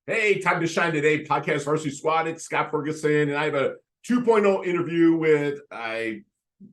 Hey, time to shine today. Podcast Varsity Squad. It's Scott Ferguson, and I have a 2.0 interview with, I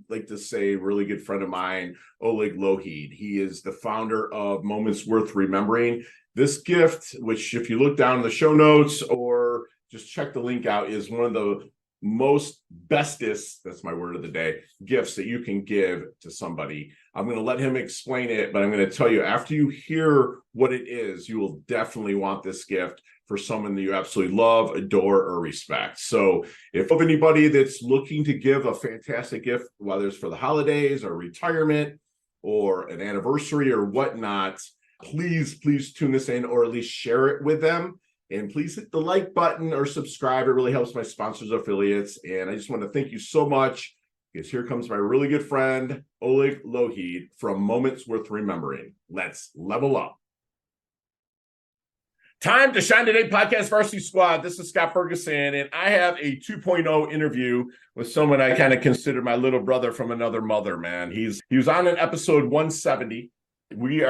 like to say, a really good friend of mine, Oleg Lougheed. He is the founder of Moments Worth Remembering. This gift, which if you look down in the show notes or just check the link out, is one of the most bestest, that's my word of the day, gifts that you can give to somebody. I'm going to let him explain it, but I'm going to tell you, after you hear what it is, you will definitely want this gift for someone that you absolutely love, adore, or respect. So if you have anybody that's looking to give a fantastic gift, whether it's for the holidays or retirement or an anniversary or whatnot, please tune this in or at least share it with them. And please hit the like button or subscribe. It really helps my sponsors, affiliates. And I just want to thank you so much, because here comes my really good friend, Oleg Lougheed from Moments Worth Remembering. Let's level up. Time to shine today, Podcast Varsity Squad. This is Scott Ferguson, and I have a 2.0 interview with someone I kind of consider my little brother from another mother, man. He was on an episode 170. We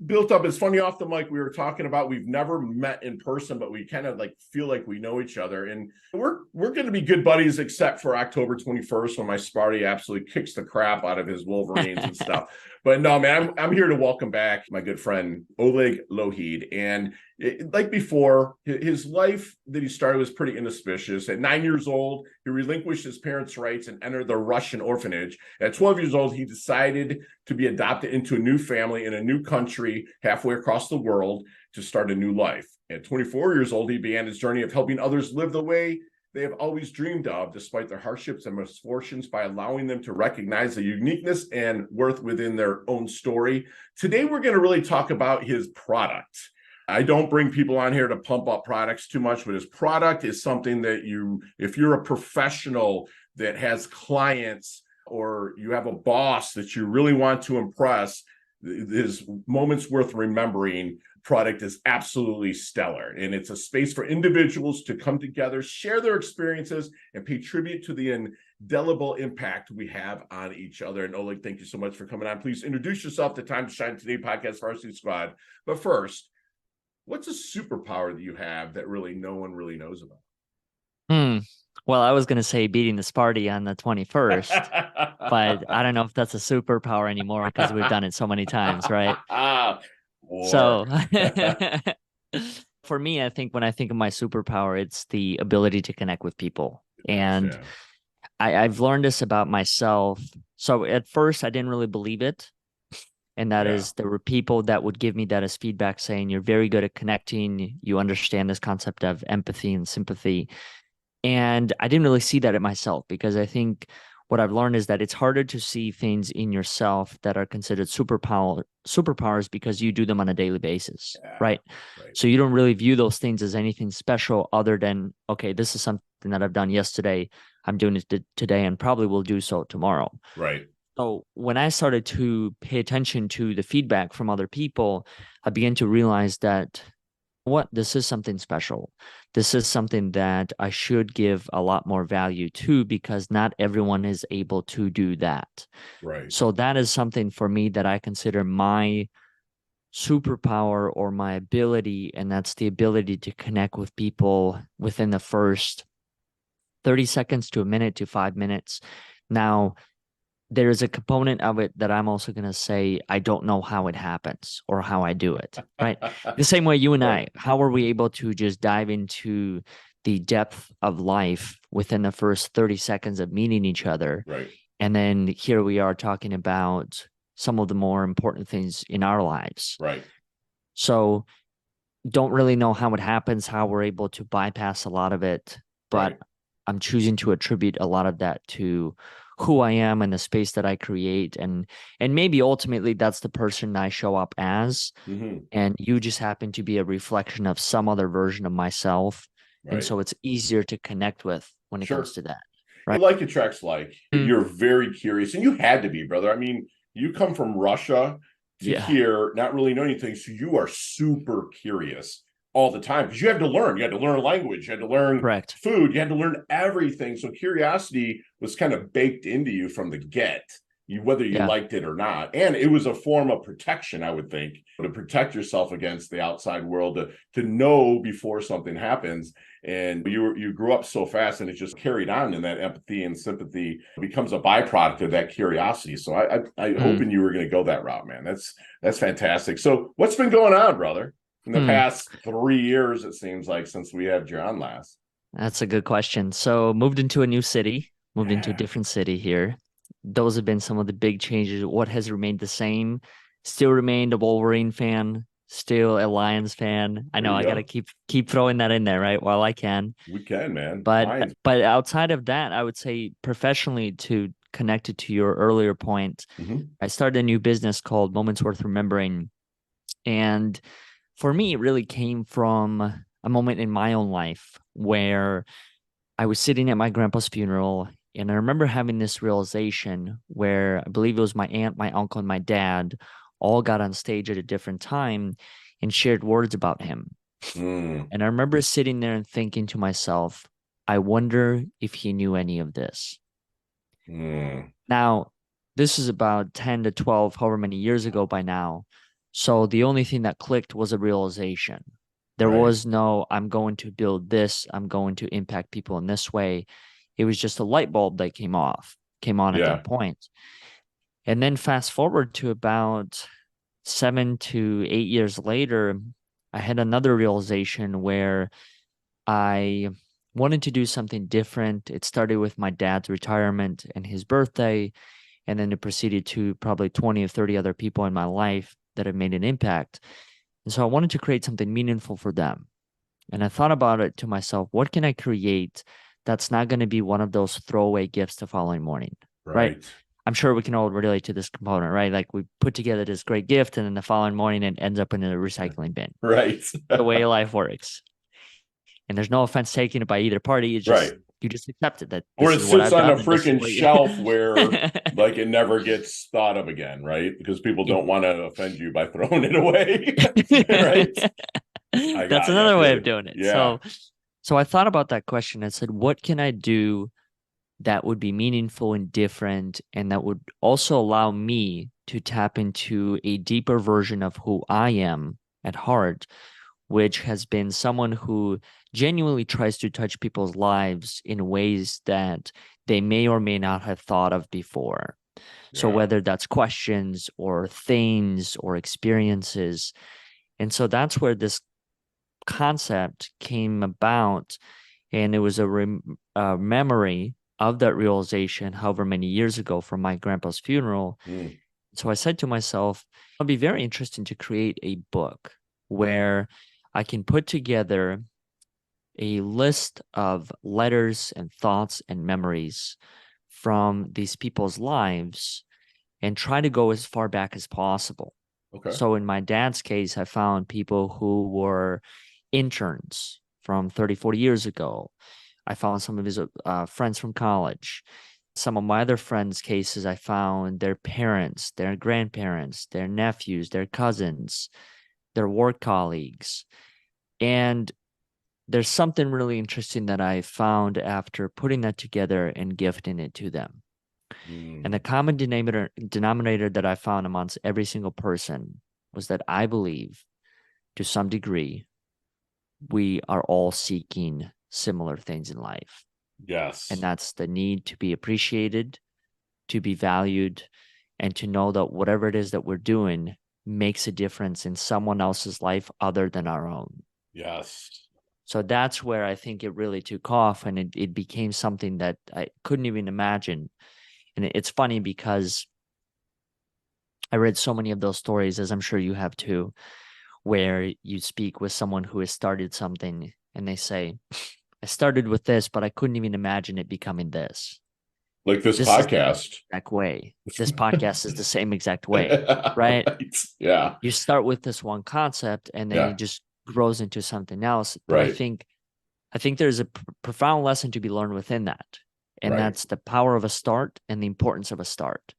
built up. It's funny, off the mic we were talking about, we've never met in person, but we kind of like feel like we know each other, and we're going to be good buddies except for October 21st when my Sparty absolutely kicks the crap out of his Wolverines and stuff. But no, man, I'm here to welcome back my good friend Oleg Lougheed. And like before, his life that he started was pretty inauspicious. At 9 years old, he relinquished his parents' rights and entered the Russian orphanage. At 12 years old, he decided to be adopted into a new family in a new country halfway across the world to start a new life. At 24 years old, he began his journey of helping others live the way they have always dreamed of, despite their hardships and misfortunes, by allowing them to recognize the uniqueness and worth within their own story. Today, we're going to really talk about his product. I don't bring people on here to pump up products too much, but his product is something that if you're a professional that has clients or you have a boss that you really want to impress, his Moments Worth Remembering product is absolutely stellar. And it's a space for individuals to come together, share their experiences, and pay tribute to the indelible impact we have on each other. And Oleg, thank you so much for coming on. Please introduce yourself to Time to Shine Today Podcast Varsity Squad. But first, what's a superpower that you have that really no one really knows about? Well, I was going to say beating the Sparty on the 21st, but I don't know if that's a superpower anymore because we've done it so many times, right? So for me, I think when I think of my superpower, it's the ability to connect with people. And I've learned this about myself. So at first, I didn't really believe it. And that is, there were people that would give me that as feedback saying, you're very good at connecting. You understand this concept of empathy and sympathy. And I didn't really see that in myself, because I think what I've learned is that it's harder to see things in yourself that are considered superpowers because you do them on a daily basis, right? So you don't really view those things as anything special other than, okay, this is something that I've done yesterday. I'm doing it today and probably will do so tomorrow. Right. So when I started to pay attention to the feedback from other people, I began to realize that this is something special. This is something that I should give a lot more value to, because not everyone is able to do that. Right. So that is something for me that I consider my superpower or my ability, and that's the ability to connect with people within the first 30 seconds to a minute to 5 minutes. Now, there is a component of it that I'm also going to say, I don't know how it happens or how I do it, right? The same way you and I, how are we able to just dive into the depth of life within the first 30 seconds of meeting each other? Right. And then here we are talking about some of the more important things in our lives. Right. So don't really know how it happens, how we're able to bypass a lot of it, but I'm choosing to attribute a lot of that to who I am and the space that I create. And maybe ultimately that's the person I show up as. Mm-hmm. And you just happen to be a reflection of some other version of myself. Right. And so it's easier to connect with when it comes to that. Right. Like attracts like. You're very curious, and you had to be, brother. I mean, you come from Russia to here, not really know anything. So you are super curious all the time, because you had to learn. You had to learn a language. You had to learn food. You had to learn everything. So curiosity was kind of baked into you from the get. whether you Yeah. liked it or not. And it was a form of protection, I would think, to protect yourself against the outside world, to know before something happens. And you grew up so fast, and it just carried on, and that empathy and sympathy becomes a byproduct of that curiosity. So I hoping you were going to go that route, man. That's fantastic. So what's been going on, brother, in the past 3 years, it seems like, since we had you on last? That's a good question. So moved into a new city, moved into a different city here. Those have been some of the big changes. What has remained the same? Still remained a Wolverine fan, still a Lions fan. I know I gotta keep throwing that in there, right? While I can. We can, man. But outside of that, I would say professionally, to connect it to your earlier point, I started a new business called Moments Worth Remembering. And for me, it really came from a moment in my own life where I was sitting at my grandpa's funeral, and I remember having this realization where I believe it was my aunt, my uncle, and my dad all got on stage at a different time and shared words about him. And I remember sitting there and thinking to myself, I wonder if he knew any of this. Now, this is about 10 to 12, however many years ago by now. So the only thing that clicked was a realization. There was no, I'm going to build this, I'm going to impact people in this way. It was just a light bulb that came on at that point. And then fast forward to about 7 to 8 years later, I had another realization where I wanted to do something different. It started with my dad's retirement and his birthday, and then it proceeded to probably 20 or 30 other people in my life that have made an impact. And so I wanted to create something meaningful for them. And I thought about it to myself, what can I create that's not going to be one of those throwaway gifts the following morning? Right? I'm sure we can all relate to this component, right? Like we put together this great gift, and then the following morning it ends up in a recycling bin. Right. The way life works. And there's no offense taken by either party. It's just you just accept it, that or this it is what sits I've on done. a freaking shelf where like it never gets thought of again, right? Because people don't want to offend you by throwing it away. Right. That's another way of doing it. Yeah. So I thought about that question. I said, what can I do that would be meaningful and different, and that would also allow me to tap into a deeper version of who I am at heart, which has been someone who genuinely tries to touch people's lives in ways that they may or may not have thought of before. So whether that's questions or things or experiences. And so that's where this concept came about. And it was a memory of that realization, however many years ago, from my grandpa's funeral. So I said to myself, it'll be very interesting to create a book where I can put together a list of letters and thoughts and memories from these people's lives and try to go as far back as possible. So in my dad's case, I found people who were interns from 30, 40 years ago. I found some of his friends from college. Some of my other friends' cases, I found their parents, their grandparents, their nephews, their cousins, their work colleagues. And there's something really interesting that I found after putting that together and gifting it to them. And the common denominator that I found amongst every single person was that I believe, to some degree, we are all seeking similar things in life. Yes. And that's the need to be appreciated, to be valued, and to know that whatever it is that we're doing makes a difference in someone else's life other than our own. Yes. So that's where I think it really took off, and it became something that I couldn't even imagine. And it's funny because I read so many of those stories, as I'm sure you have too, where you speak with someone who has started something and they say, I started with this, but I couldn't even imagine it becoming this. Like this podcast. Exact way. This podcast is the same exact way, right? Yeah. You start with this one concept, and then it just grows into something else. But I think there's a profound lesson to be learned within that. And that's the power of a start and the importance of a start.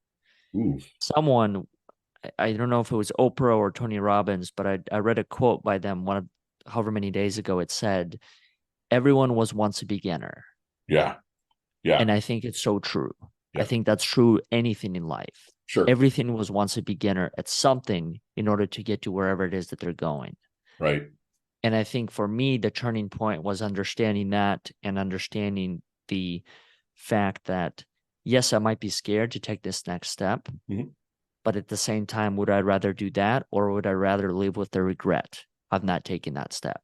Someone, I don't know if it was Oprah or Tony Robbins, but I read a quote by them however many days ago. It said, everyone was once a beginner. Yeah. And I think it's so true. I think that's true anything in life. Sure. Everything was once a beginner at something in order to get to wherever it is that they're going. Right. And I think for me, the turning point was understanding that and understanding the fact that, yes, I might be scared to take this next step, but at the same time, would I rather do that, or would I rather live with the regret of not taking that step?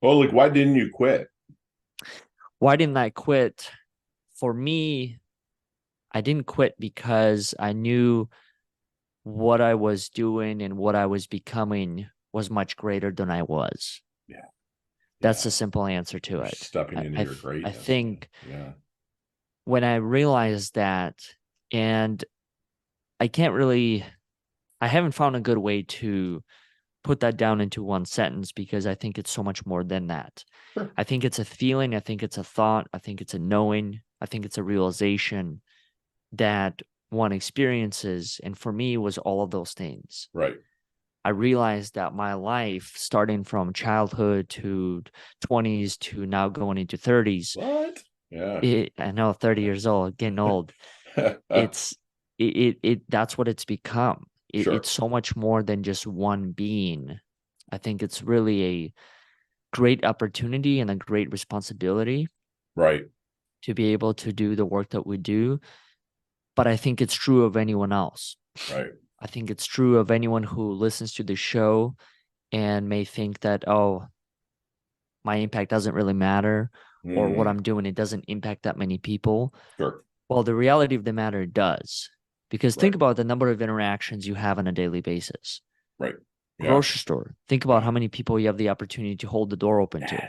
Well, like, why didn't you quit? Why didn't I quit? For me, I didn't quit because I knew what I was doing and what I was becoming was much greater than I was. Yeah. That's the simple answer to You're it. stepping into your greatness. I think yeah. when I realized that, and I haven't found a good way to put that down into one sentence because I think it's so much more than that. Sure. I think it's a feeling. I think it's a thought. I think it's a knowing. I think it's a realization that one experiences. And for me, it was all of those things. Right. I realized that my life, starting from childhood to 20s to now going into 30s, What? Yeah. I know, 30 years old, getting old. It's that's what it's become. Sure. It's so much more than just one being. I think it's really a great opportunity and a great responsibility. Right. To be able to do the work that we do. But I think it's true of anyone else. Right. I think it's true of anyone who listens to the show and may think that, oh, my impact doesn't really matter, or what I'm doing, it doesn't impact that many people. Sure. Well, the reality of the matter does. Because think about the number of interactions you have on a daily basis. Right. Yeah. Grocery store. Think about how many people you have the opportunity to hold the door open to.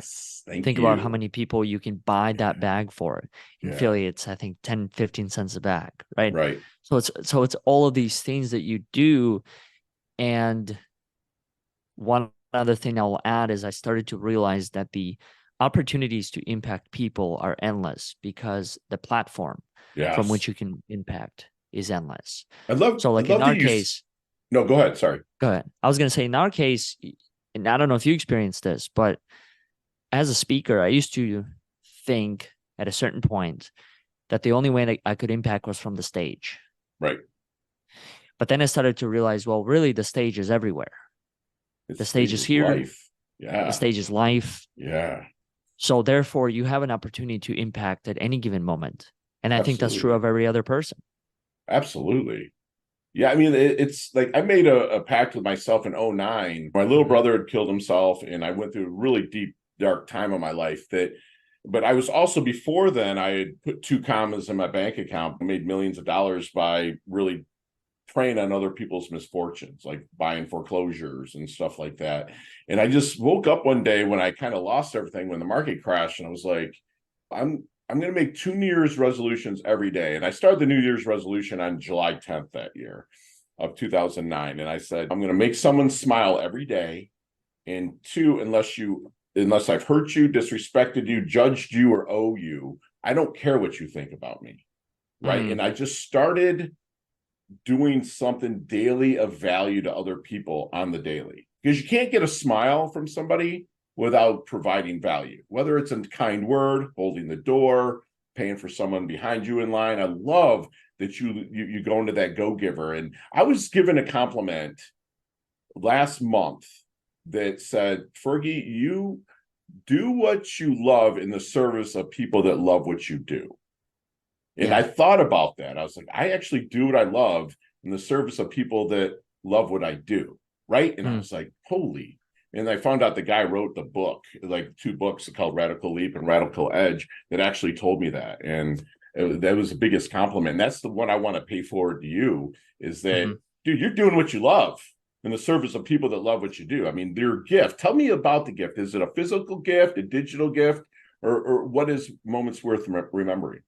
Think about how many people you can buy that bag for. In Philly, it's, I think, 10, 15 cents a bag, right? Right. So it's all of these things that you do. And one other thing I'll add is I started to realize that the opportunities to impact people are endless because the platform from which you can impact is endless. So like in our case, no, go ahead. Sorry. Go ahead. I was going to say in our case, and I don't know if you experienced this, but as a speaker, I used to think at a certain point that the only way that I could impact was from the stage. Right. But then I started to realize, well, really the stage is everywhere. The stage is here. Life. Yeah. The stage is life. Yeah. So therefore you have an opportunity to impact at any given moment. And I think that's true of every other person. Absolutely. Yeah, I mean, it's like I made a pact with myself in 2009. My little brother had killed himself, and I went through a really deep, dark time of my life. But I was also, before then, I had put 2 commas in my bank account, made millions of dollars by really preying on other people's misfortunes, like buying foreclosures and stuff like that. And I just woke up one day when I kind of lost everything when the market crashed, and I was like, I'm going to make 2 New Year's resolutions every day. And I started the New Year's resolution on July 10th that year of 2009. And I said, I'm going to make someone smile every day. And 2, unless I've hurt you, disrespected you, judged you, or owe you, I don't care what you think about me. Right. And I just started doing something daily of value to other people on the daily, because you can't get a smile from somebody without providing value, whether it's a kind word, holding the door, paying for someone behind you in line. I love that you go into that go-giver. And I was given a compliment last month that said, Fergie, you do what you love in the service of people that love what you do. And I thought about that. I was like, I actually do what I love in the service of people that love what I do. Right. And I was like, holy. And I found out the guy wrote the book, like 2 books called Radical Leap and Radical Edge, that actually told me that. And that was the biggest compliment. And that's the one I want to pay forward to you, is that, dude, you're doing what you love in the service of people that love what you do. I mean, their gift. Tell me about the gift. Is it a physical gift, a digital gift, or what is Moments Worth Remembering?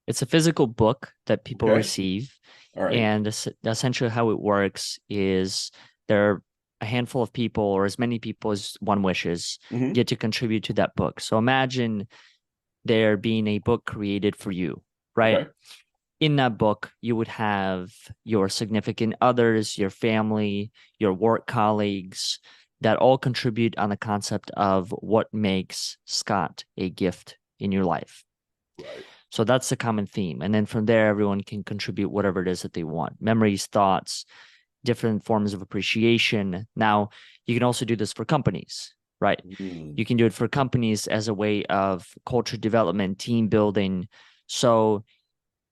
It's a physical book that people receive. All right. And essentially how it works is there are a handful of people, or as many people as one wishes, get to contribute to that book. So imagine there being a book created for you, right? Okay. In that book, you would have your significant others, your family, your work colleagues, that all contribute on the concept of what makes Scott a gift in your life. Right. So that's the common theme. And then from there, everyone can contribute whatever it is that they want: memories, thoughts, different forms of appreciation. Now, you can also do this for companies, right? You can do it for companies as a way of culture development, team building. So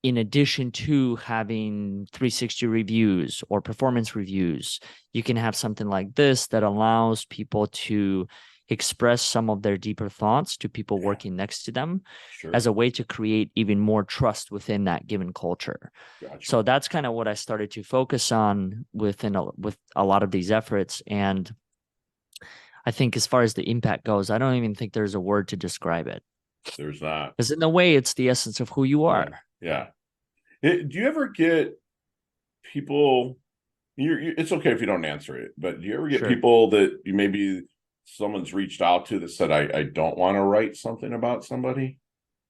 in addition to having 360 reviews or performance reviews, you can have something like this that allows people to express some of their deeper thoughts to people working next to them as a way to create even more trust within that given culture. Gotcha. So that's kind of what I started to focus on with a lot of these efforts. And I think as far as the impact goes, I don't even think there's a word to describe it. There's not. Because in a way, it's the essence of who you are. Yeah. Do you ever get people, it's okay if you don't answer it, but do you ever get people that you maybe someone's reached out to that said, I don't want to write something about somebody?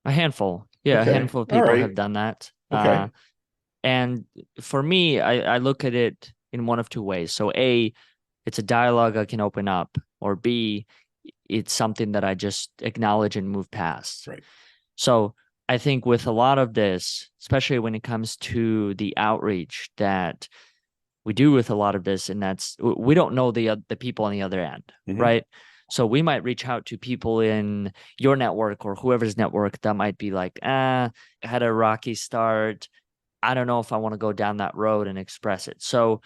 A handful. Yeah, a handful of people have done that. Okay. And for me, I look at it in one of two ways. So A, it's a dialogue I can open up, or B, it's something that I just acknowledge and move past. Right. So I think with a lot of this, especially when it comes to the outreach that we do with a lot of this, and that's, we don't know the people on the other end, right? So we might reach out to people in your network or whoever's network that might be like, had a rocky start. I don't know if I want to go down that road and express it. So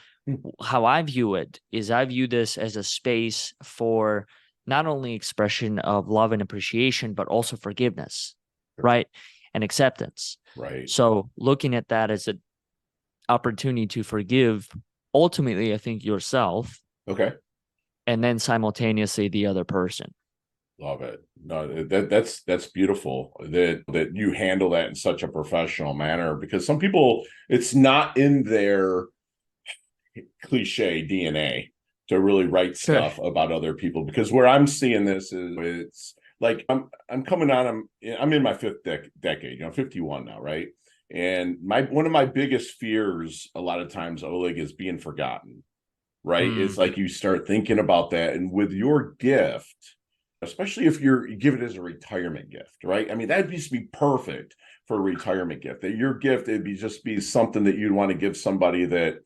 how I view it is I view this as a space for not only expression of love and appreciation, but also forgiveness, right? And acceptance. Right. So looking at that as an opportunity to forgive, ultimately, I think yourself. Okay. And then simultaneously the other person. Love it. No, that's beautiful that you handle that in such a professional manner, because some people, it's not in their cliche DNA to really write stuff about other people. Because where I'm seeing this is, it's like I'm coming on, I'm in my fifth decade, 51 now, right? And one of my biggest fears a lot of times, Oleg, is being forgotten, right? It's like you start thinking about that. And with your gift, especially if you give it as a retirement gift, right? I mean, that'd be perfect for a retirement gift. That your gift, it'd just be something that you'd want to give somebody that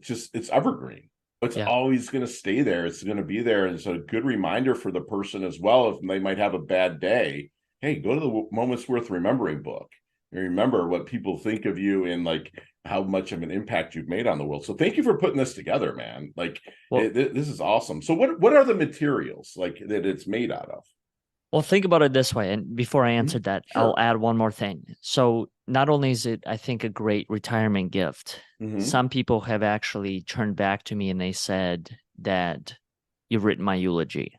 just, it's evergreen. It's always going to stay there. It's going to be there. And it's a good reminder for the person as well. If they might have a bad day, hey, go to the Moments Worth Remembering book and remember what people think of you and like how much of an impact you've made on the world. So thank you for putting this together, man. Like, this is awesome. So what are the materials like that it's made out of? Well, think about it this way. And before I answer that, I'll add one more thing. So not only is it, I think, a great retirement gift, some people have actually turned back to me and they said that you've written my eulogy.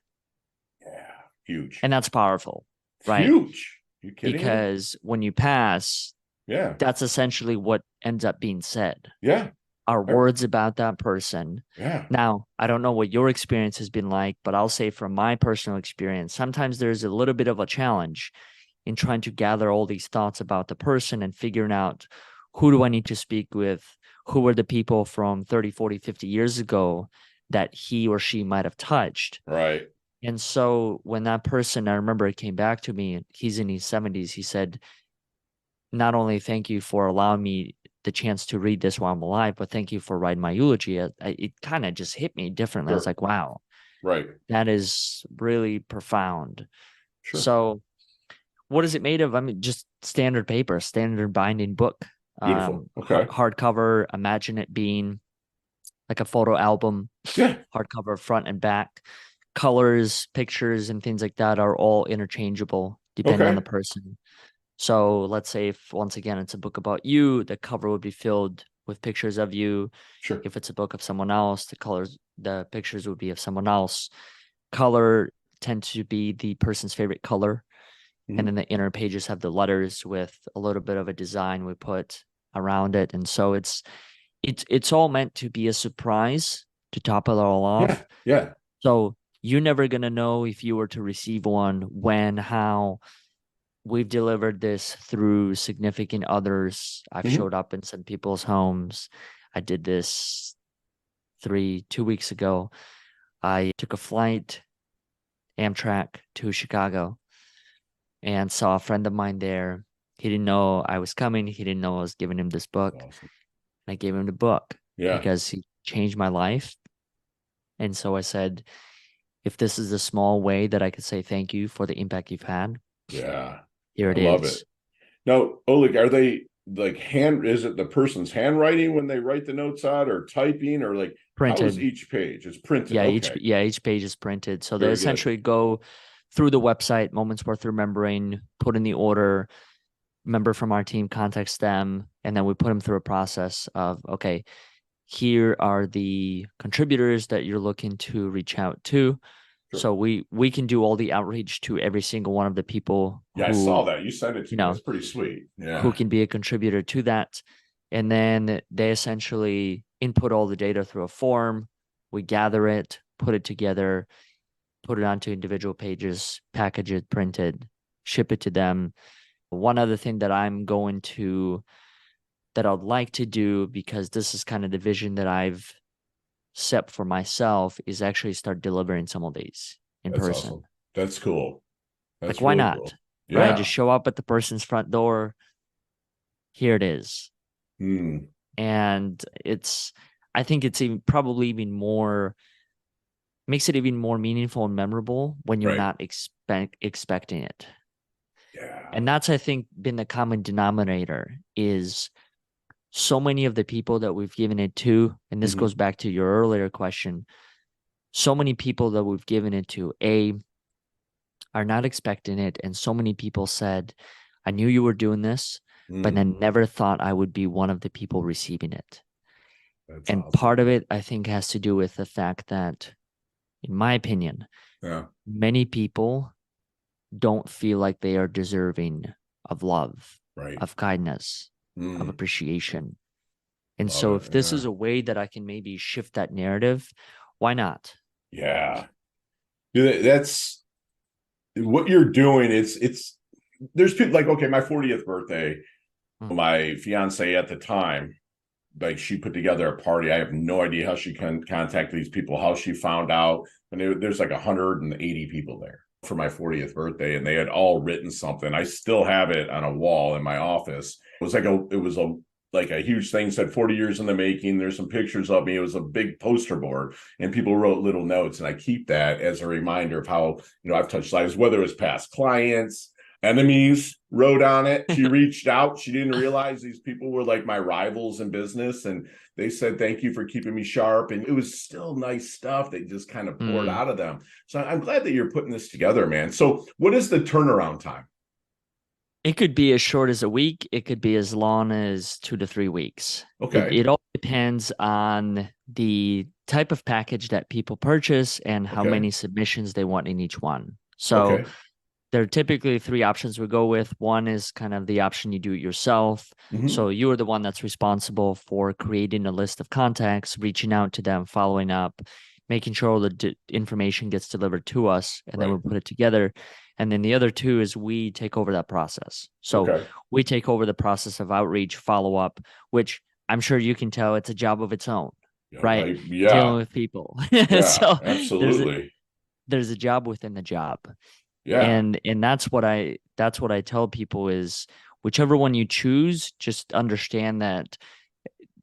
Yeah, huge. And that's powerful, right? Huge. You kidding because when you pass, that's essentially what ends up being said. Yeah. Are words about that person. Yeah. Now, I don't know what your experience has been like, but I'll say from my personal experience, sometimes there's a little bit of a challenge in trying to gather all these thoughts about the person and figuring out who do I need to speak with? Who were the people from 30, 40, 50 years ago that he or she might have touched? Right. And so when that person, I remember it came back to me, he's in his 70s, he said, not only thank you for allowing me the chance to read this while I'm alive, but thank you for writing my eulogy. It kind of just hit me differently. I was like, wow, right. That is really profound. Sure. So what is it made of? I mean, just standard paper, standard binding book. Beautiful. Okay. Hardcover. Imagine it being like a photo album. Yeah. Hardcover front and back. Colors, pictures, and things like that are all interchangeable depending on the person. So let's say if, once again, it's a book about you, the cover would be filled with pictures of you. Sure. If it's a book of someone else, the pictures would be of someone else. Color tends to be the person's favorite color. And then the inner pages have the letters with a little bit of a design we put around it. And so it's all meant to be a surprise to top it all off. Yeah. So you're never going to know if you were to receive one, when, how. We've delivered this through significant others. I've showed up in some people's homes. I did this 2 weeks ago. I took a flight, Amtrak, to Chicago and saw a friend of mine there. He didn't know I was coming. He didn't know I was giving him this book. That's awesome. I gave him the book Yeah. because he changed my life. And so I said, if this is a small way that I could say thank you for the impact you've had, Yeah. here I it love it. is. Now, Oleg, are they like is it the person's handwriting when they write the notes out, or typing, or like how is Printed. each page? It's printed. Yeah, Okay. each page is printed. So they Very good. essentially go through the website, Moments Worth Remembering, put in the order, member from our team contacts them, and then we put them through a process of, okay, here are the contributors that you're looking to reach out to. Sure. So we can do all the outreach to every single one of the people Yeah, I saw who, that. You sent it to me. That's pretty sweet. who Yeah. can be a contributor to that. And then they essentially input all the data through a form. We gather it, put it together, put it onto individual pages, package it, print it, ship it to them. One other thing that that I'd like to do, because this is kind of the vision that I've set for myself, is actually start delivering some of these in That's person. awesome. That's cool. Like, That's why really not? cool. Right? Just Yeah. show up at the person's front door. Here it is. Hmm. And I think it's probably even more, makes it even more meaningful and memorable when you're Right. not expecting it. Yeah. And that's, I think, been the common denominator is so many of the people that we've given it to, and this Mm-hmm. goes back to your earlier question, so many people that we've given it to, are not expecting it. And so many people said, I knew you were doing this, but Mm. then never thought I would be one of the people receiving it. That's And awesome. part of it, I think, has to do with the fact that, in my opinion, Yeah. many people don't feel like they are deserving of love, Right. of kindness, of Mm. appreciation. And Love so it. if this Yeah. is a way that I can maybe shift that narrative, why not? Yeah. That's what you're doing. It's there's people like, okay, my 40th birthday, Mm, my fiance at the time, like she put together a party. I have no idea how she can contact these people, how she found out. And there's like 180 people there for my 40th birthday, and they had all written something. I still have it on a wall in my office. It was a like a huge thing, said 40 years in the making. There's some pictures of me. It was a big poster board, and people wrote little notes, and I keep that as a reminder of how, I've touched lives, whether it's past clients, enemies wrote on it. She reached out. She didn't realize these people were like my rivals in business, and they said thank you for keeping me sharp, and it was still nice stuff. They just kind of poured mm. out of them. So I'm glad that you're putting this together, man. So what is the turnaround time? It could be as short as a week. It could be as long as 2 to 3 weeks. Okay. It all depends on the type of package that people purchase and how Okay. many submissions they want in each one. So Okay. there are typically three options we go with. One is kind of the option you do it yourself. Mm-hmm. So you are the one that's responsible for creating a list of contacts, reaching out to them, following up, making sure all the information gets delivered to us, and then Right. we put it together. And then the other two is we take over that process. So Okay. we take over the process of outreach, follow up, which I'm sure you can tell it's a job of its own, right? Dealing Yeah. with people. Yeah. So Absolutely. there's a job within the job. Yeah. And that's what I tell people is whichever one you choose, just understand that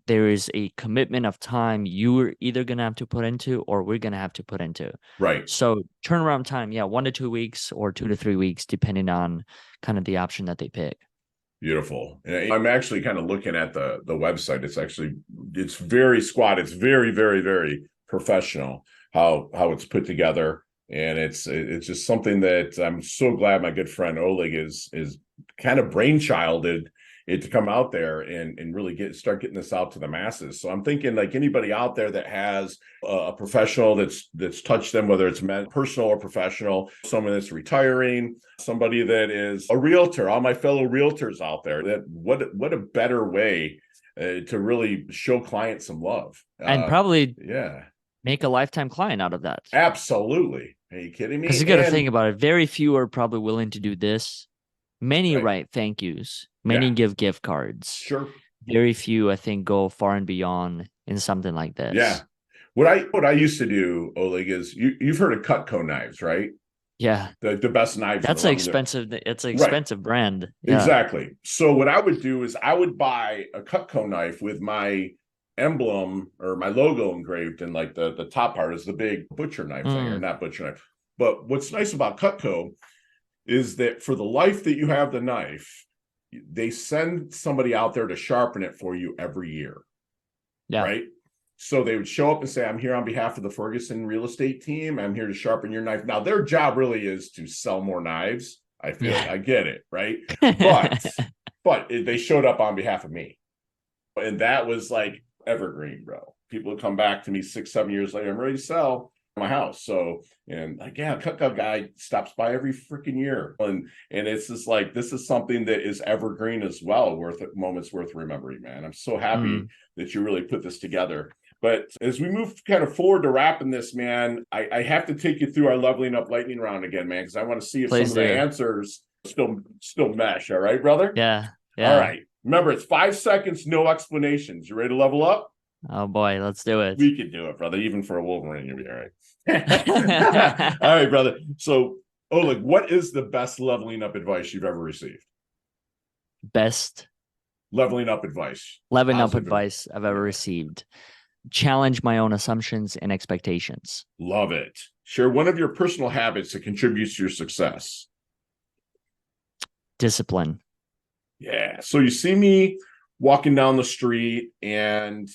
there is a commitment of time you're either gonna have to put into or we're gonna have to put into. Right. So turnaround time, yeah, 1 to 2 weeks or 2 to 3 weeks, depending on kind of the option that they pick. Beautiful. And I'm actually kind of looking at the website. It's very squat. It's very, very, very professional how it's put together. And it's just something that I'm so glad my good friend Oleg is kind of brainchilded it to come out there and really start getting this out to the masses. So I'm thinking like anybody out there that has a professional that's touched them, whether it's personal or professional, someone that's retiring, somebody that is a realtor, all my fellow realtors out there, that what a better way to really show clients some love. And probably Yeah, make a lifetime client out of that. absolutely. Are you kidding Because me? you got to think about it. Very few are probably willing to do this. Many Right, write thank yous. Many yeah, give gift cards. sure. Very few, I think, go far and beyond in something like Yeah. this. What I used to do, Oleg, is you've heard of Cutco knives, right? Yeah. The best knives. That's an expensive. It's an Right. expensive brand. Yeah. Exactly. So what I would do is I would buy a Cutco knife with my emblem or my logo engraved in like the top part is the big butcher knife thing, or not butcher knife. But what's nice about Cutco is that for the life that you have the knife, they send somebody out there to sharpen it for you every year. Yeah. Right. So they would show up and say, I'm here on behalf of the Ferguson real estate team. I'm here to sharpen your knife. Now, their job really is to sell more knives. I feel I get it. Right. But they showed up on behalf of me. And that was like evergreen, bro. People would come back to me 6-7 years later. I'm ready to sell my house. So, and like, yeah, Cutco guy stops by every freaking year. And it's just like, this is something that is evergreen as well, moments worth remembering, man. I'm so happy that you really put this together. But as we move kind of forward to wrapping this, man, I have to take you through our leveling up lightning round again, man, because I want to see if some of the answers still mesh. All right, brother? Yeah. All right. Remember, it's 5 seconds, no explanations. You ready to level up? Oh boy, let's do it. We can do it, brother. Even for a Wolverine, you'll be all right. All right, brother. So, Oleg, what is the best leveling up advice you've ever received? Best leveling up advice. Leveling up advice I've ever received. Challenge my own assumptions and expectations. Love it. Share one of your personal habits that contributes to your success. Discipline. Yeah. So you see me walking down the street and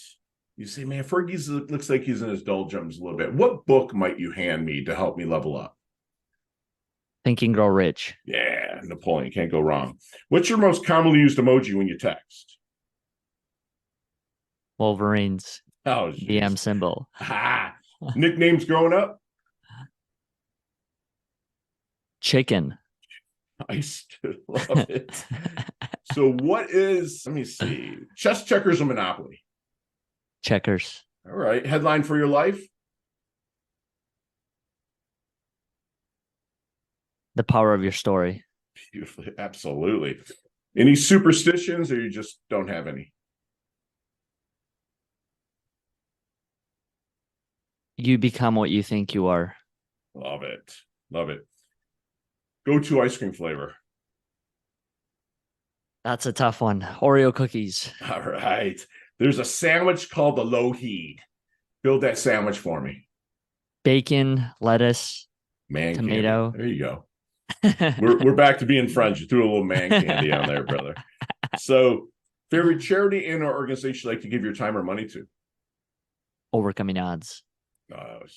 you say, man, Fergie's looks like he's in his doldrums a little bit. What book might you hand me to help me level up? Think and Grow Rich. Yeah, Napoleon. Can't go wrong. What's your most commonly used emoji when you text? Wolverines. Oh, DM symbol. Nicknames growing up? Chicken. I still love it. So what is, let me see, chess, checkers, or Monopoly? Checkers. All right. Headline for your life? The power of your story. Beautifully. Absolutely. Any superstitions, or you just don't have any? You become what you think you are. Love it. Love it. Go-to ice cream flavor. That's a tough one. Oreo cookies. All right. There's a sandwich called the Lougheed. Build that sandwich for me. Bacon, lettuce, tomato. Candy. There you go. We're back to being friends. You threw a little man candy on there, brother. So, favorite charity and or organization you like to give your time or money to? Overcoming Odds.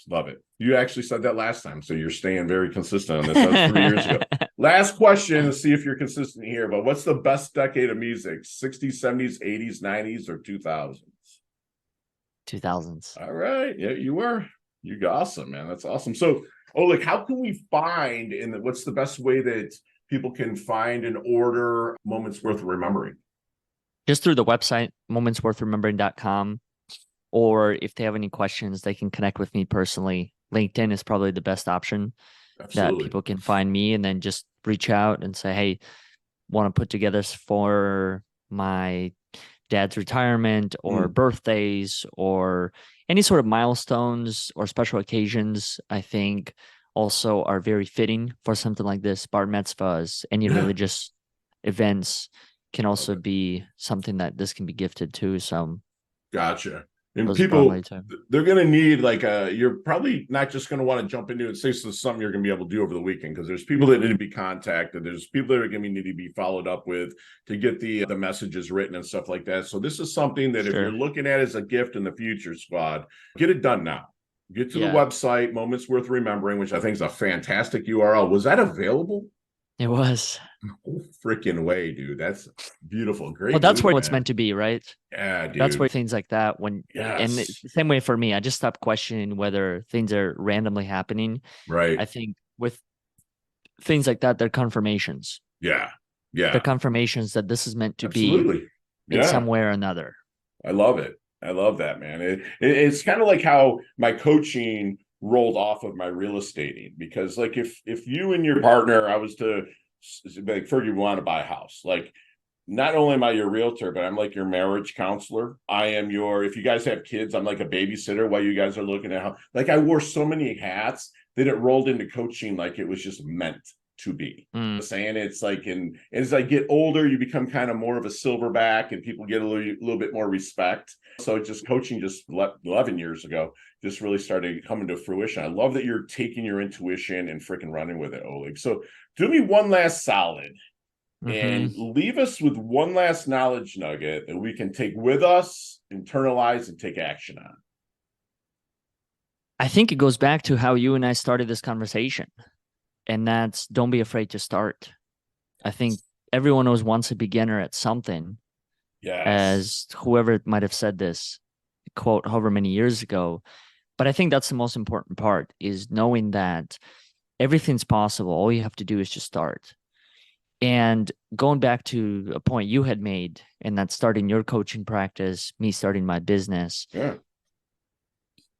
Love it. You actually said that last time, so you're staying very consistent on this. That was 3 years ago. Last question to see if you're consistent here, but what's the best decade of music? 60s, 70s, 80s, 90s, or 2000s? 2000s. All right. Yeah, you were. You got awesome, man. That's awesome. So, Oleg, how can we find, and what's the best way that people can find and order Moments Worth Remembering? Just through the website, momentsworthremembering.com. Or if they have any questions, they can connect with me personally. LinkedIn is probably the best option. Absolutely. That people can find me and then just reach out and say, hey, want to put together for my dad's retirement or birthdays or any sort of milestones or special occasions, I think also are very fitting for something like this. Bar mitzvahs, any religious events can also be something that this can be gifted to. So gotcha. And people, they're going to need you're probably not just going to want to jump into it and say this is something you're going to be able to do over the weekend, because there's people that need to be contacted. There's people that are going to need to be followed up with to get the messages written and stuff like that. So this is something that if you're looking at as a gift in the future, squad, get it done now. Get to the website, Moments Worth Remembering, which I think is a fantastic URL. Was that available? It was. No freaking way, dude. That's beautiful. Great. Well, that's where it's meant to be, right? Yeah, dude. That's where things like that, and the same way for me, I just stopped questioning whether things are randomly happening. Right. I think with things like that, they're confirmations. Yeah. Yeah. They're confirmations that this is meant to be in some way or another. I love it. I love that, man. It's kind of like how my coaching rolled off of my real estating, because like if you and your partner, I was to like, Fergie, we want to buy a house, like not only am I your realtor, but I'm like your marriage counselor. I am if you guys have kids, I'm like a babysitter while you guys are looking at how, like I wore so many hats then it rolled into coaching like it was just meant to be. Saying it's like, and as I get older, you become kind of more of a silverback and people get a little bit more respect. So just coaching just 11 years ago just really started coming to fruition. I love that you're taking your intuition and freaking running with it, Oleg. So do me one last solid and leave us with one last knowledge nugget that we can take with us, internalize, and take action on. I think it goes back to how you and I started this conversation, and that's don't be afraid to start. I think everyone was once a beginner at something. Yes. As whoever might have said this quote however many years ago. But I think that's the most important part, is knowing that everything's possible. All you have to do is just start. And going back to a point you had made, and that's starting your coaching practice, me starting my business. Yeah.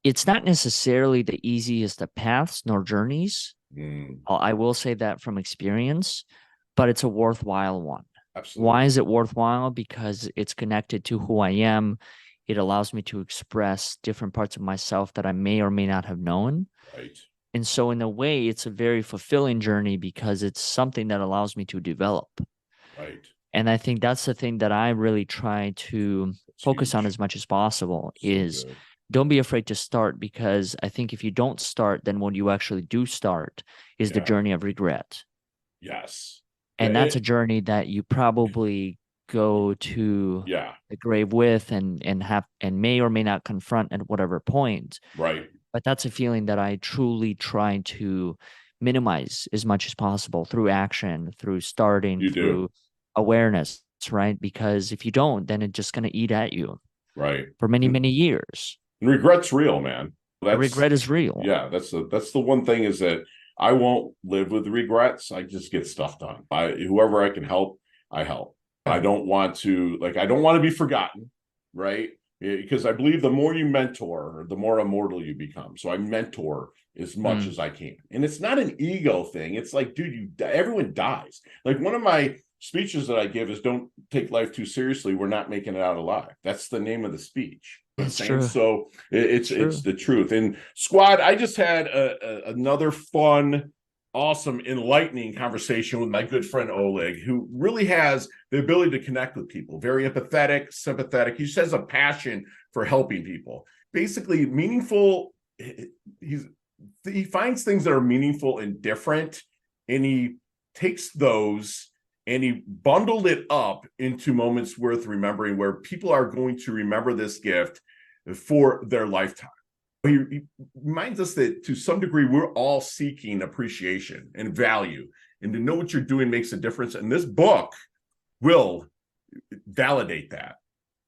It's not necessarily the easiest of paths nor journeys. I will say that from experience, but it's a worthwhile one. Absolutely. Why is it worthwhile? Because it's connected to who I am. It allows me to express different parts of myself that I may or may not have known. Right. And so in a way, it's a very fulfilling journey because it's something that allows me to develop. Right. And I think that's the thing that I really try to focus on as much as possible, is don't be afraid to start, because I think if you don't start, then when you actually do start is the journey of regret. Yes. And that's a journey that you probably go to the grave with and may or may not confront at whatever point. Right. But that's a feeling that I truly try to minimize as much as possible through action, through starting, through awareness, right? Because if you don't, then it's just going to eat at you for many, many years. And regret's real, man. Regret is real. Yeah, that's the one thing, is that I won't live with regrets. I just get stuff done. Whoever I can help, I help. I don't want to be forgotten, right? Because I believe the more you mentor, the more immortal you become. So I mentor as much as I can. And it's not an ego thing. It's like, dude, everyone dies. Like, one of my speeches that I give is, don't take life too seriously. We're not making it out alive. That's the name of the speech. That's true. So it's the truth. And squad, I just had another fun, awesome, enlightening conversation with my good friend Oleg, who really has the ability to connect with people. Very empathetic, sympathetic. He just has a passion for helping people. Basically, meaningful. He finds things that are meaningful and different, and he takes those and he bundled it up into moments worth remembering, where people are going to remember this gift for their lifetime. He reminds us that to some degree, we're all seeking appreciation and value, and to know what you're doing makes a difference. And this book will validate that.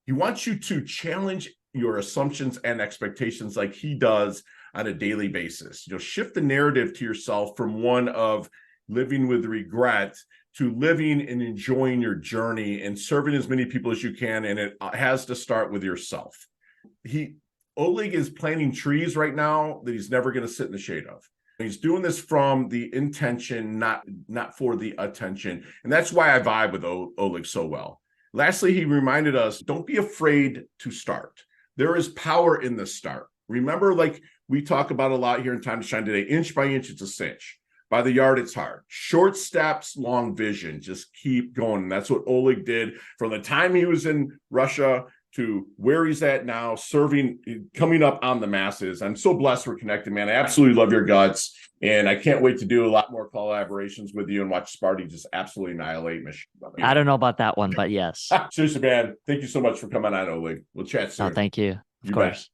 He wants you to challenge your assumptions and expectations like he does on a daily basis. Shift the narrative to yourself from one of living with regret to living and enjoying your journey and serving as many people as you can. And it has to start with yourself. Oleg is planting trees right now that he's never going to sit in the shade of. He's doing this from the intention, not for the attention. And that's why I vibe with Oleg so well. Lastly, he reminded us, don't be afraid to start. There is power in the start. Remember, like we talk about a lot here in Time to Shine today, inch by inch, it's a cinch. By the yard, it's hard. Short steps, long vision. Just keep going. And that's what Oleg did from the time he was in Russia to where he's at now, serving, coming up on the masses. I'm so blessed we're connected, man. I absolutely love your guts. And I can't wait to do a lot more collaborations with you and watch Sparty just absolutely annihilate Michigan. I don't know about that one, but yes. Seriously, man. Thank you so much for coming on, Oleg. We'll chat soon. Oh, thank you. Of course.